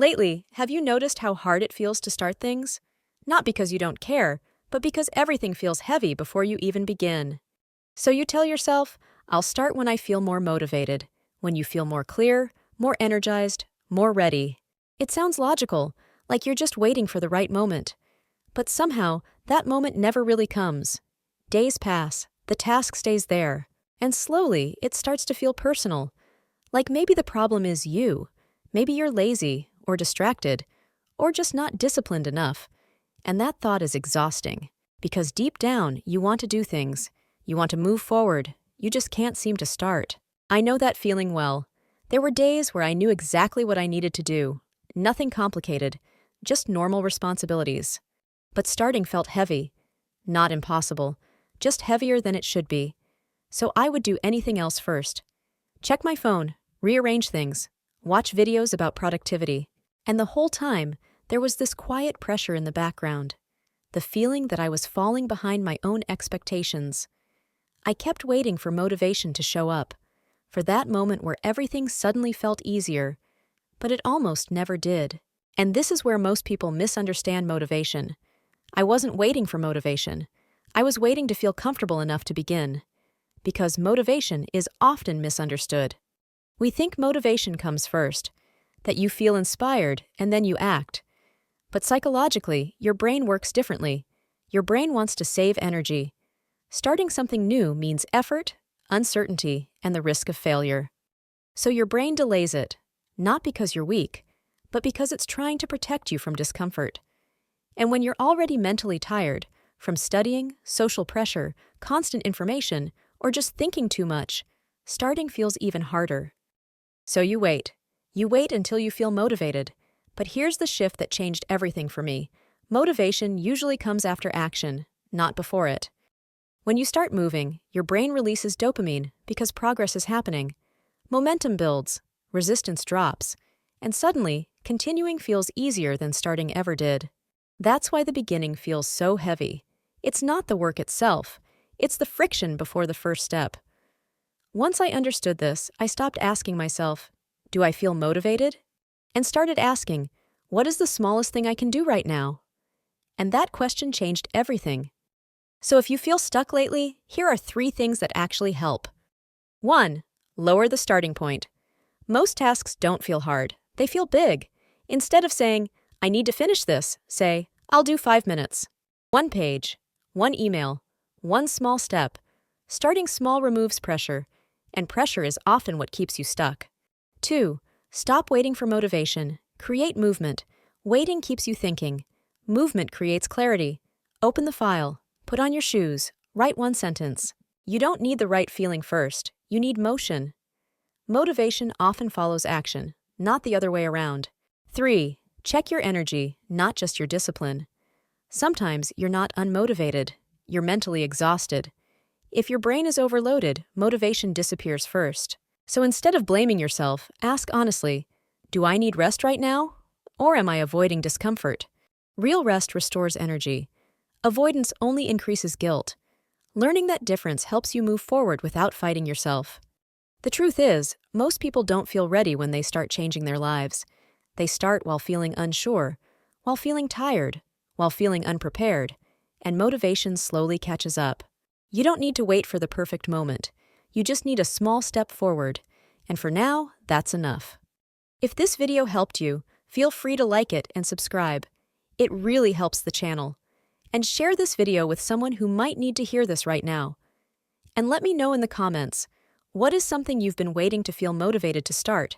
Lately, have you noticed how hard it feels to start things? Not because you don't care, but because everything feels heavy before you even begin. So you tell yourself, I'll start when I feel more motivated, when you feel more clear, more energized, more ready. It sounds logical, like you're just waiting for the right moment. But somehow, that moment never really comes. Days pass, the task stays there, and slowly it starts to feel personal. Like maybe the problem is you. Maybe you're lazy, or distracted, or just not disciplined enough. And that thought is exhausting, because deep down you want to do things. You want to move forward, you just can't seem to start. I know that feeling well. There were days where I knew exactly what I needed to do. Nothing complicated, just normal responsibilities. But starting felt heavy. Not impossible, just heavier than it should be. So I would do anything else first. Check my phone, rearrange things, watch videos about productivity. And the whole time, there was this quiet pressure in the background. The feeling that I was falling behind my own expectations. I kept waiting for motivation to show up, for that moment where everything suddenly felt easier, but it almost never did. And this is where most people misunderstand motivation. I wasn't waiting for motivation. I was waiting to feel comfortable enough to begin. Because motivation is often misunderstood. We think motivation comes first, that you feel inspired and then you act. But psychologically, your brain works differently. Your brain wants to save energy. Starting something new means effort, uncertainty, and the risk of failure. So your brain delays it, not because you're weak, but because it's trying to protect you from discomfort. And when you're already mentally tired, from studying, social pressure, constant information, or just thinking too much, starting feels even harder. So you wait. You wait until you feel motivated. But here's the shift that changed everything for me. Motivation usually comes after action, not before it. When you start moving, your brain releases dopamine because progress is happening. Momentum builds, resistance drops, and suddenly, continuing feels easier than starting ever did. That's why the beginning feels so heavy. It's not the work itself, it's the friction before the first step. Once I understood this, I stopped asking myself, do I feel motivated? And started asking, what is the smallest thing I can do right now? And that question changed everything. So if you feel stuck lately, here are 3 things that actually help. 1. Lower the starting point. Most tasks don't feel hard, they feel big. Instead of saying, I need to finish this, say, I'll do 5 minutes. 1 page, 1 email, 1 small step. Starting small removes pressure, and pressure is often what keeps you stuck. 2. Stop waiting for motivation. Create movement. Waiting keeps you thinking. Movement creates clarity. Open the file. Put on your shoes. Write 1 sentence. You don't need the right feeling first. You need motion. Motivation often follows action, not the other way around. 3. Check your energy, not just your discipline. Sometimes you're not unmotivated. You're mentally exhausted. If your brain is overloaded, motivation disappears first. So instead of blaming yourself, ask honestly, do I need rest right now? Or am I avoiding discomfort? Real rest restores energy. Avoidance only increases guilt. Learning that difference helps you move forward without fighting yourself. The truth is, most people don't feel ready when they start changing their lives. They start while feeling unsure, while feeling tired, while feeling unprepared, and motivation slowly catches up. You don't need to wait for the perfect moment. You just need a small step forward, and for now, that's enough. If this video helped you, feel free to like it and subscribe. It really helps the channel. And share this video with someone who might need to hear this right now. And let me know in the comments, what is something you've been waiting to feel motivated to start?